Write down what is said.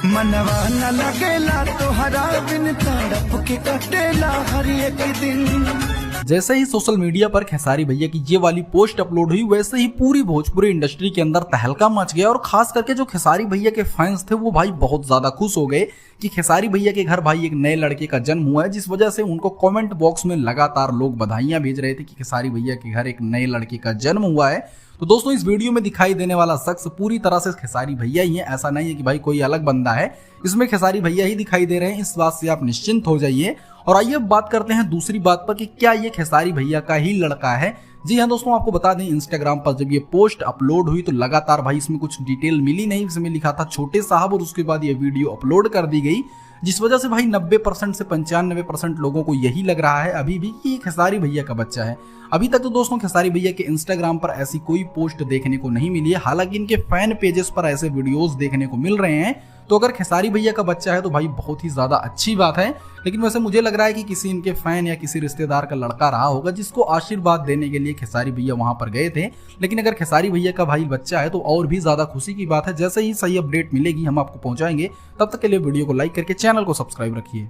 मनवा न लगेला तोहरा बिन तड़प के कटेला हर एक दिन। जैसे ही सोशल मीडिया पर खेसारी भैया की ये वाली पोस्ट अपलोड हुई, वैसे ही पूरी भोजपुरी इंडस्ट्री के अंदर तहलका मच गया और खास करके जो खेसारी भैया के फैंस थे वो भाई बहुत ज्यादा खुश हो गए कि खेसारी भैया के घर भाई एक नए लड़के का जन्म हुआ है, जिस वजह से उनको कमेंट बॉक्स में लगातार लोग बधाइयां भेज रहे थे कि खेसारी भैया के घर एक नए लड़के का जन्म हुआ है। तो दोस्तों इस वीडियो में दिखाई देने वाला शख्स पूरी तरह से खेसारी भैया ही है, ऐसा नहीं है कि भाई कोई अलग बंदा है, इसमें खेसारी भैया ही दिखाई दे रहे हैं, इस बात से आप निश्चिंत हो जाइए। और आइए अब बात करते हैं दूसरी बात पर कि क्या ये खेसारी भैया का ही लड़का है। जी हाँ दोस्तों, आपको बता दें इंस्टाग्राम पर जब ये पोस्ट अपलोड हुई तो लगातार भाई इसमें कुछ डिटेल मिली नहीं, इसमें लिखा था छोटे साहब और उसके बाद ये वीडियो अपलोड कर दी गई, जिस वजह से भाई 90% से 95% लोगों को यही लग रहा है अभी भी कि खेसारी भैया का बच्चा है। अभी तक तो दोस्तों खेसारी भैया के इंस्टाग्राम पर ऐसी कोई पोस्ट देखने को नहीं मिली है, हालांकि इनके फैन पेजेस पर ऐसे वीडियोस देखने को मिल रहे हैं। तो अगर खेसारी भैया का बच्चा है तो भाई बहुत ही ज्यादा अच्छी बात है, लेकिन वैसे मुझे लग रहा है कि किसी इनके फैन या किसी रिश्तेदार का लड़का रहा होगा जिसको आशीर्वाद देने के लिए खेसारी भैया वहां पर गए थे। लेकिन अगर खेसारी भैया का भाई बच्चा है तो और भी ज्यादा खुशी की बात है। जैसे ही सही अपडेट मिलेगी हम आपको पहुंचाएंगे, तब तक के लिए वीडियो को लाइक करके चैनल को सब्सक्राइब रखिए।